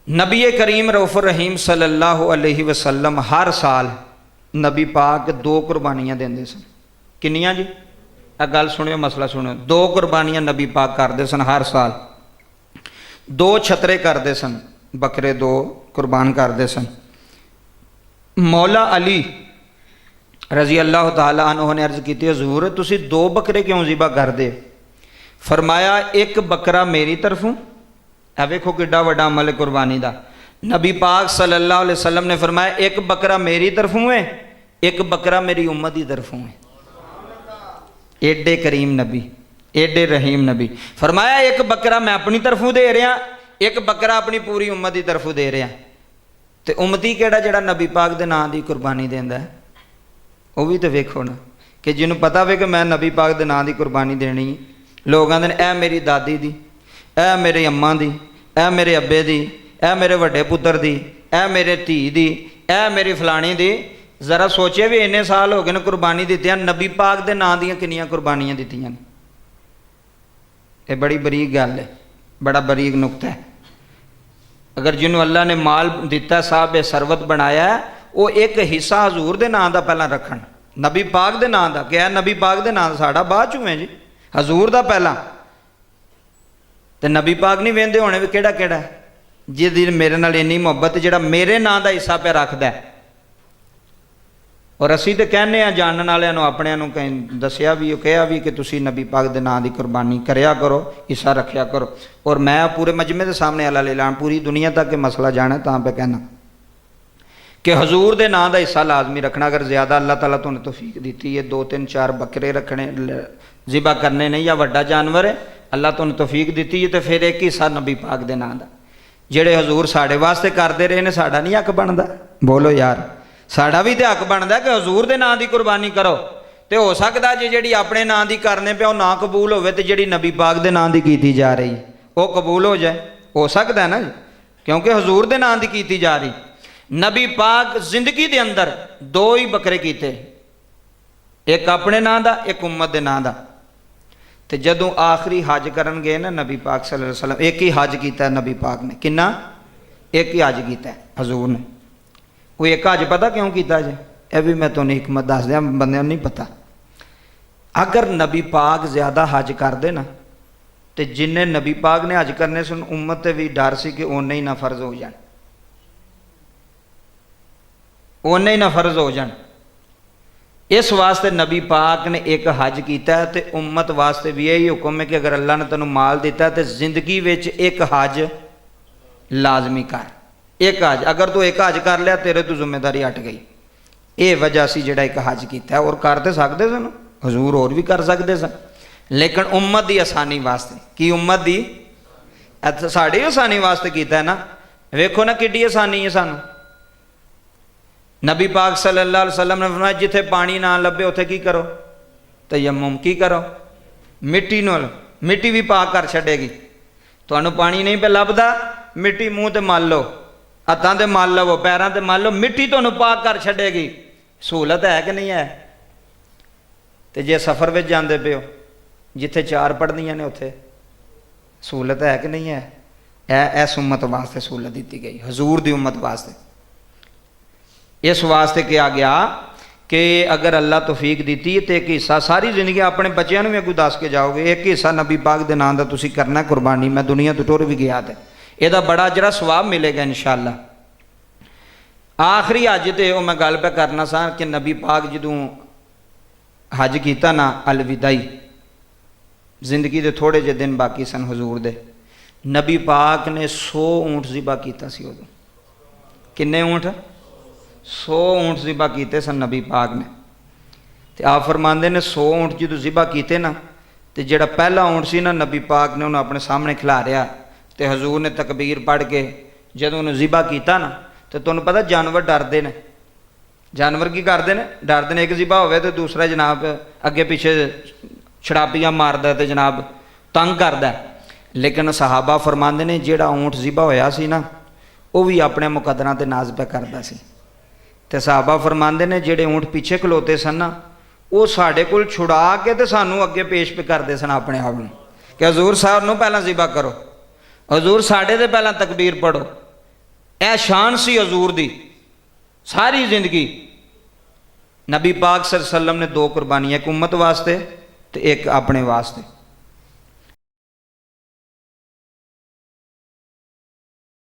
नबी करीम रऊफ़ुर रहीम सल्लल्लाहु अलैहि वसल्लम हर साल नबी पाक 2 कुरबानियाँ देंदे सन। किन्नियां जी? आ गल सुनियो, मसला सुनियो। 2 कुरबानियाँ नबी पाक करते सन हर साल। 2 छतरे करते सन, बकरे 2 कुरबान करते सन। मौला अली रजी अल्लाह तआला अन्हु ने अर्ज की, हजूर तुसी 2 बकरे क्यों ज़िबा करदे? फरमाया एक बकरा मेरी तरफों, ए वेखो किड्डा वड्डा अमल कुरबानी दा। नबी पाक सल्लल्लाहु अलैहि वसल्लम ने फरमाया एक बकरा मेरी तरफों है, एक बकरा मेरी उम्मत की तरफों है। एडे करीम नबी, एडे रहीम नबी। फरमाया एक बकरा मैं अपनी तरफों दे रहा, एक बकरा अपनी पूरी उम्मत की तरफों दे रहा। तो उम्मती केड़ा जेड़ा नबी पाक दे नाम की कुरबानी देंदा है? वो भी तो वेखो ना कि जिन्होंने पता वे कि मैं नबी पाक दे नाम की कुरबानी देनी है। लोग आंदे ने ए मेरी दादी दी, ए मेरे अम्मा दी, ए मेरे अब्बे दी, ए मेरे वड्डे पुत्र दी, ए मेरे धी दी, ए मेरी फलानी दी। जरा सोचे भी इन्ने साल हो गए ने कुरबानी दी, नबी पाक दे नाम दियां किन्नियां कुरबानियां दित्तियां ने। ये बड़ी बरीक गल है, बड़ा बरीक नुकता है। अगर जिन्हों अल्लाह ने माल दिता, साहब सरवत बनाया, वो एक हिस्सा हजूर दे नाम दा पहला रखन, नबी पाक दे नाम दा। क्या नबी पाक दे नाम साडा बाद चों है जी, हजूर दा पहला। तो नबी पाक नहीं वेंदे होने भी केड़ा केड़ा जिहदी मेरे नाल इन्नी मुहब्बत, जिहड़ा मेरे नाम दा हिस्सा पे रखदा है। और असी तो कहने जानने वालियां नूं अपणियां नूं कहीं दसिया भी, कहा भी कि तुसी नबी पाक दे नाम दी कुरबानी करया करो, हिस्सा रखिया करो। और मैं पूरे मजमे के सामने अल्लाह ऐलान पूरी दुनिया तक के मसला जाना, तां पे कहना कि हजूर दे नाम दा हिस्सा लाजमी रखना। अगर ज़्यादा अल्लाह ताला तुहानूं तौफीक दित्ती है 2 3 4 बकरे रखने ज़िबा करने नहीं, या वड्डा जानवर है अल्लाह तुहानूं तौफीक दित्ती है, तो फिर एक हिस्सा नबी पाक दे नाम दा जेड़े हजूर साढ़े वास्ते करते रहे ने, साडा नहीं हक बनता? बोलो यार, साडा भी तो हक बनता कि हजूर दे नाम की कुरबानी करो। तो हो सकता जे जी अपने नाम की करने पे ना कबूल हो, तो जी नबी पाक दे नाम की की जा रही वो कबूल हो जाए, हो सकता है ना जी, क्योंकि हजूर दे नाम की की जा रही। नबी पाक जिंदगी दे अंदर 2 ही बकरे कीते, एक अपने नाम का, एक उम्मत के नाम का। तो जदों आखिरी हज करन गए ना नबी पाक सल्लल्लाहु अलैहि वसल्लम, एक ही हज किया नबी पाक ने। किन्ना? एक ही हज किया हजूर ने। वो एक हज पता क्यों किया जे? यह भी मैं तुहानूं हिकमत दस दियां, बंदे नहीं पता। अगर नबी पाक ज्यादा हज करते ना, तो जिन्ने नबी पाक ने हज करने सन, उम्मत ते भी डर सी कि उन्ने ही ना फर्ज हो जाए, उन्ने ही ना फर्ज हो जाए। इस वास्ते नबी पाक ने एक हज किया है। तो उम्मत वास्ते भी यही हुक्म है कि अगर अल्लाह ने तेनों माल दिता तो जिंदगी विच एक हज लाजमी कर। एक हज अगर तू एक हज कर लिया, तेरे तो जिम्मेदारी हट गई। ये वजह से जोड़ा एक हज किया, और कर तो सकते सन हजूर, और भी कर सकते सन, लेकिन उम्मत की आसानी वास्ते। की उम्मत की साड़ी आसानी वास्ते किया है ना। वेखो ना किड्डी आसानी है सानू। नबी पाक सल्लल्लाहु अलैहि वसल्लम ने फरमाया जिथे पानी ना लभे उथे की करो? तयम्मुम। की करो? मिट्टी नाल, मिट्टी भी पाक कर छड़ेगी। तुहानूं पानी नहीं पे लभदा, मिट्टी मूँह ते मल लो, हत्थां ते मल लवो, पैरां ते मल लो, मिट्टी तुहानूं पाक कर छड़ेगी। सहूलत है कि नहीं है? तो जे सफ़र में जाते पे हो, जिथे 4 पढ़दियां ने उत्थे सहूलत है कि नहीं है? इस उम्मत वास्ते सहूलत दी गई, हजूर की उम्मत वास्ते। इस वास्ते कहा गया कि अगर अल्लाह तौफीक दी तो एक हिस्सा सारी जिंदगी अपने बच्चों भी अगू दस के जाओगे, एक हिस्सा नबी पाक के नाम का तुसी करना कुरबानी। मैं दुनिया तो टुर भी गया, तो यदा बड़ा जरा सवाब मिलेगा इंशाअल्लाह। आखिरी हज तो मैं गल पे करना सा कि नबी पाक जदों हज किया ना, अलविदाई, जिंदगी के थोड़े जे दिन बाकी सन हजूर दे, नबी पाक ने 100 ऊँट ज़िबा किया सी। उदों किन्ने ऊँट? 100 ऊँट ज़िबा किए सन नबी पाक ने। तो आप फरमाते ने 100 ऊँट जो ज़िबा किए ना, तो जोड़ा पहला ऊँट सी ना, नबी पाक ने उन्होंने अपने सामने खिलारिया, तो हजूर ने तकबीर पढ़ के जो उन्होंने ज़िबा किया ना, तो तुहानूं पता जानवर डरते हैं। जानवर की करते हैं? डरते हैं। एक ज़िबा होवे तो दूसरा जनाब अगे पिछे छड़ापियाँ मारदा तो जनाब तंग करदा। लेकिन सहाबा फरमाते ने जोड़ा ऊँट ज़िबा होया सी ना, वो भी अपने मुकद्दरां ते नाज पे करदा सी। तो सहाबा फरमाते ने जेड़े ऊँट पीछे खलोते सन ना, वो साढ़े कोल छुड़ा के तो सानू अगे पेश पे करते सन अपने आप में कि हजूर साहब नूं पहला ज़िबा करो, हजूर साढ़े तो पहला तकबीर पढ़ो, ਇਹ शान सी हजूर दी सारी जिंदगी। नबी पाक सल्लल्लाहु अलैहि वसल्लम ने दो कुर्बानियां, एक उम्मत वास्ते तो एक अपने वास्ते।